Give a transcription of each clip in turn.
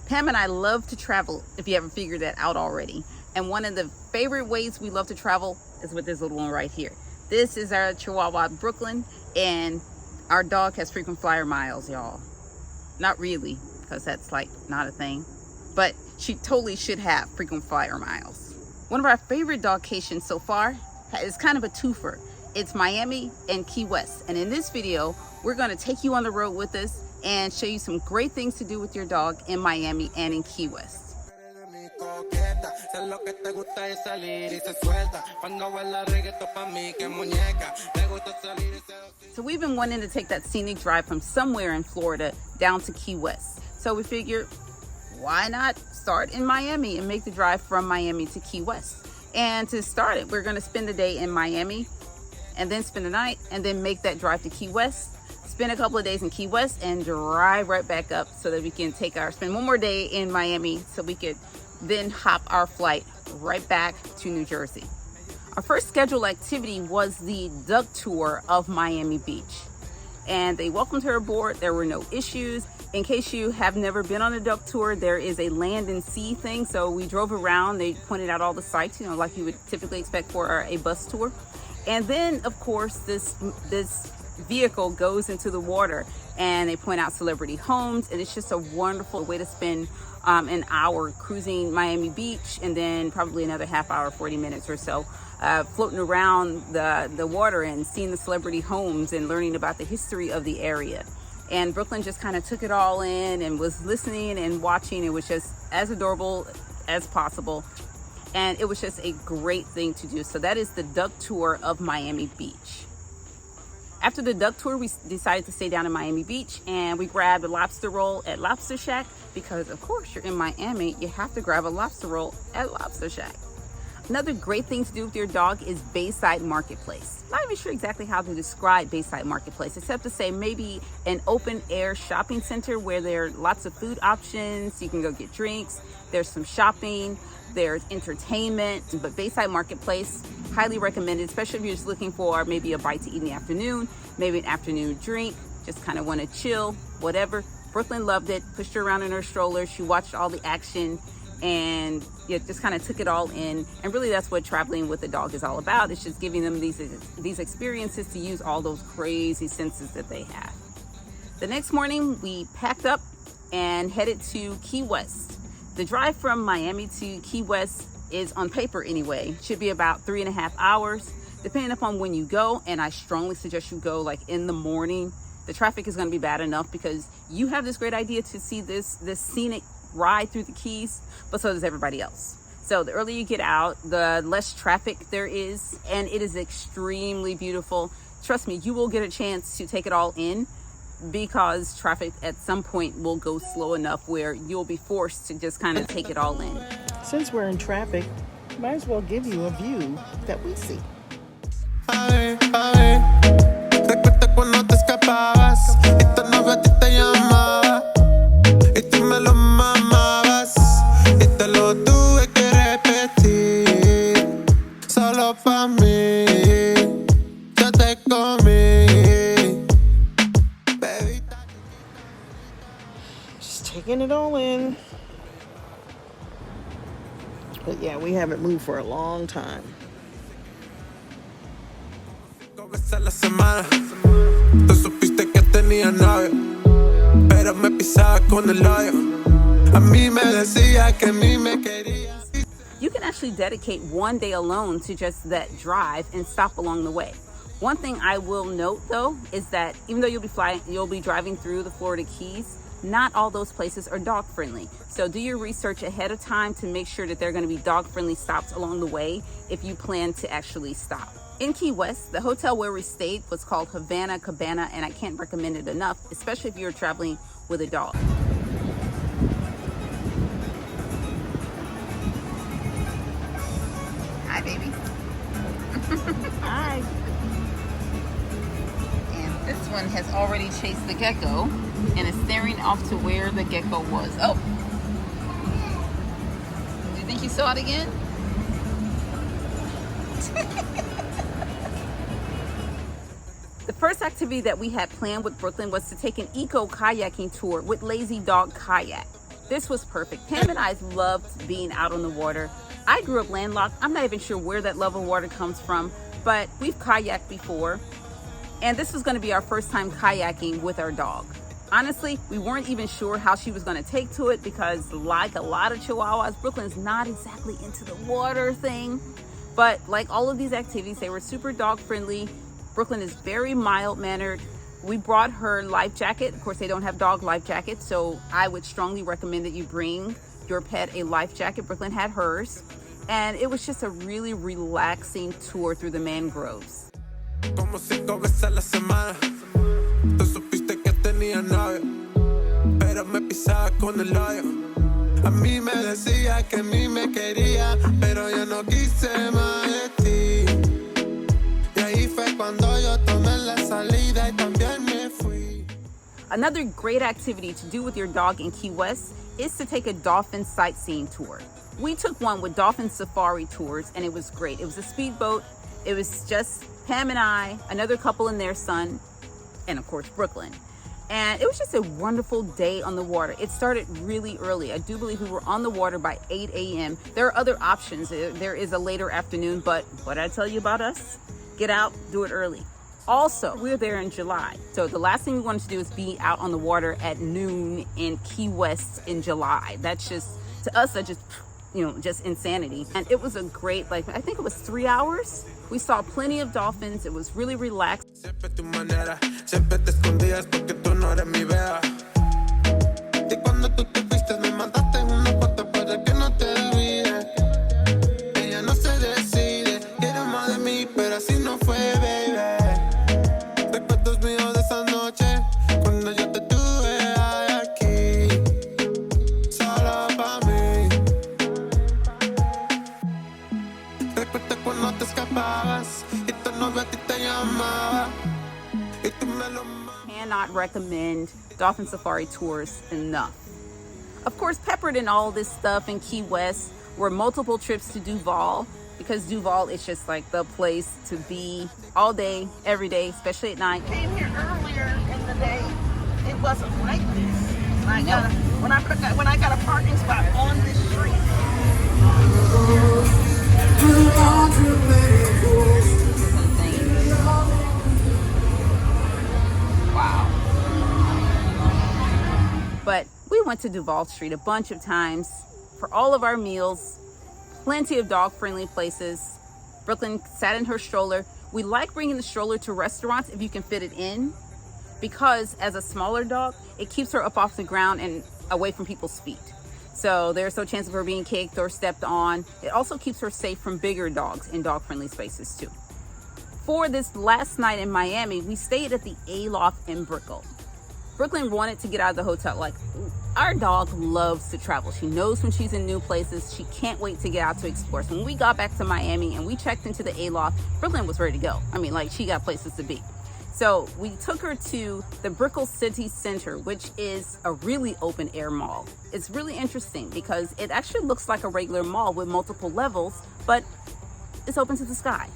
Pam and I love to travel, if you haven't figured that out already. And one of the favorite ways we love to travel is with this little one right here. This is our Chihuahua, Brooklyn, and our dog has frequent flyer miles, y'all. Not really, because that's like not a thing, but she totally should have frequent flyer miles. One of our favorite dogcations so far is kind of a twofer. It's Miami and Key West. And in this video, we're going to take you on the road with us and show you some great things to do with your dog in Miami and in Key West. So we've been wanting to take that scenic drive from somewhere in Florida down to Key West. So we figured, why not start in Miami and make the drive from Miami to Key West? And to start it, we're going to spend the day in Miami and then spend the night and then make that drive to Key West, spend a couple of days in Key West and drive right back up so that we can spend one more day in Miami so we could then hop our flight right back to New Jersey. Our first scheduled activity was the duck tour of Miami Beach. And they welcomed her aboard. There were no issues. In case you have never been on a duck tour, there is a land and sea thing. So we drove around. They pointed out all the sites, like you would typically expect for a bus tour. And then, of course, this vehicle goes into the water and they point out celebrity homes. And it's just a wonderful way to spend an hour cruising Miami Beach and then probably another half hour, 40 minutes or so, floating around the water and seeing the celebrity homes and learning about the history of the area. And Brooklyn just kind of took it all in and was listening and watching. It was just as adorable as possible. And it was just a great thing to do. So that is the duck tour of Miami Beach. After the duck tour, we decided to stay down in Miami Beach and we grabbed a lobster roll at Lobster Shack because, of course, you're in Miami, you have to grab a lobster roll at Lobster Shack. Another great thing to do with your dog is Bayside Marketplace. Not even sure exactly how to describe Bayside Marketplace, except to say maybe an open air shopping center where there are lots of food options. You can go get drinks. There's some shopping. There's entertainment. But Bayside Marketplace, highly recommended, especially if you're just looking for maybe a bite to eat in the afternoon, maybe an afternoon drink, just kind of want to chill, whatever. Brooklyn loved it, pushed her around in her stroller. She watched all the action and just kind of took it all in. And really that's what traveling with a dog is all about. It's just giving them these experiences to use all those crazy senses that they have. The next morning we packed up and headed to Key West. The drive from Miami to Key West is, on paper anyway, should be about 3.5 hours, depending upon when you go. And I strongly suggest you go like in the morning. The traffic is going to be bad enough because you have this great idea to see this scenic ride through the Keys, but so does everybody else. So the earlier you get out, the less traffic there is, and it is extremely beautiful. Trust me, you will get a chance to take it all in because traffic at some point will go slow enough where you'll be forced to just kind of take it all in. Since we're in traffic, might as well give you a view that we see. Just taking it all in. But yeah, we haven't moved for a long time. You can actually dedicate one day alone to just that drive and stop along the way. One thing I will note though is that even though you'll be driving through the Florida Keys, not all those places are dog friendly. So do your research ahead of time to make sure that there are going to be dog friendly stops along the way if you plan to actually stop. In Key West, the hotel where we stayed was called Havana Cabana, and I can't recommend it enough, especially if you're traveling with a dog. Hi, baby. Hi. And this one has already chased the gecko and is staring off to where the gecko was. Oh! Do you think you saw it again? The first activity that we had planned with Brooklyn was to take an eco kayaking tour with Lazy Dog Kayak. This was perfect. Pam and I loved being out on the water. I grew up landlocked. I'm not even sure where that love of water comes from, but we've kayaked before. And this was gonna be our first time kayaking with our dog. Honestly, we weren't even sure how she was gonna take to it because like a lot of Chihuahuas, Brooklyn's not exactly into the water thing. But like all of these activities, they were super dog friendly. Brooklyn is very mild mannered. We brought her life jacket. Of course, they don't have dog life jackets, so I would strongly recommend that you bring your pet a life jacket. Brooklyn had hers. And it was just a really relaxing tour through the mangroves. Como 5 veces a la semana. Tú supiste que tenía novio, pero me pisaba con el hoyo. A mí me decía que a mí me quería, pero yo no quise más de ti. Y ahí fue cuando yo tomé la salida y también me fui. Another great activity to do with your dog in Key West is to take a dolphin sightseeing tour. We took one with dolphin safari tours and it was great. It was a speedboat. It was just Pam and I, another couple and their son, and of course Brooklyn. And it was just a wonderful day on the water. It started really early. I do believe we were on the water by 8 a.m. There are other options. There is a later afternoon, but what did I tell you about us? Get out, do it early. Also, we were there in July. So the last thing we wanted to do is be out on the water at noon in Key West in July. That's just, to us, that just, just insanity. And it was a great, I think it was 3 hours. We saw plenty of dolphins. It was really relaxed. Siempre tu manera, siempre te escondías porque tú no eres mi bea. Y cuando tú te fuiste me mandaste una foto para que no te olvide. Ella no se decide, quiere más de mí, pero así no fue, baby. Recuerdos míos de esa noche, cuando yo te tuve aquí, solo pa' mí. Recuerda cuando te escapabas y tu novia a ti te llamaba. Cannot recommend dolphin safari tours enough. Of course, peppered in all this stuff in Key West were multiple trips to Duval, because Duval is just like the place to be all day, every day, especially at night. Came here earlier in the day. It wasn't like this. When I got a parking spot on this street. Wow. But we went to Duval Street a bunch of times for all of our meals, plenty of dog-friendly places. Brooklyn sat in her stroller. We like bringing the stroller to restaurants if you can fit it in, because as a smaller dog, it keeps her up off the ground and away from people's feet. So there's no chance of her being kicked or stepped on. It also keeps her safe from bigger dogs in dog-friendly spaces too. For this last night in Miami, we stayed at the Aloft in Brickell. Brooklyn wanted to get out of the hotel. Our dog loves to travel. She knows when she's in new places. She can't wait to get out to explore. So when we got back to Miami and we checked into the Aloft, Brooklyn was ready to go. She got places to be. So we took her to the Brickell City Center, which is a really open air mall. It's really interesting because it actually looks like a regular mall with multiple levels, but it's open to the sky.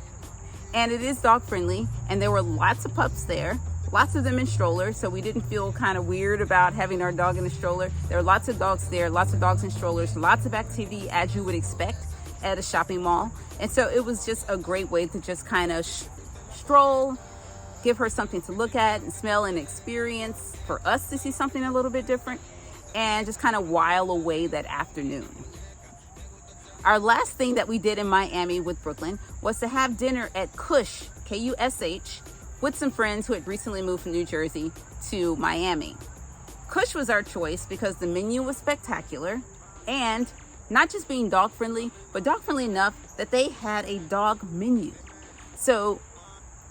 And it is dog friendly, and there were lots of pups there, lots of them in strollers, so we didn't feel kind of weird about having our dog in a stroller. There are lots of dogs there, lots of dogs in strollers, lots of activity as you would expect at a shopping mall. And so it was just a great way to just kind of stroll, give her something to look at and smell and experience, for us to see something a little bit different, and just kind of while away that afternoon. Our last thing that we did in Miami with Brooklyn was to have dinner at Kush, K-U-S-H, with some friends who had recently moved from New Jersey to Miami. Kush was our choice because the menu was spectacular, and not just being dog friendly, but dog friendly enough that they had a dog menu. So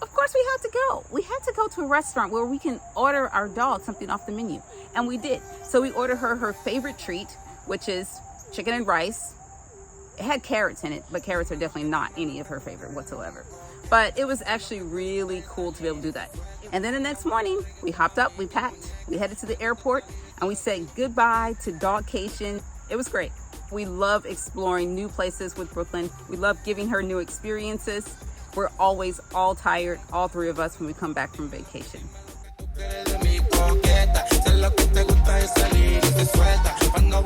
of course we had to go. We had to go to a restaurant where we can order our dog something off the menu, and we did. So we ordered her favorite treat, which is chicken and rice. It had carrots in it, but carrots are definitely not any of her favorite whatsoever. But it was actually really cool to be able to do that. And then the next morning, we hopped up, we packed, we headed to the airport, and we said goodbye to dogcation. It was great. We love exploring new places with Brooklyn. We love giving her new experiences. We're always all tired, all three of us, when we come back from vacation. Cuando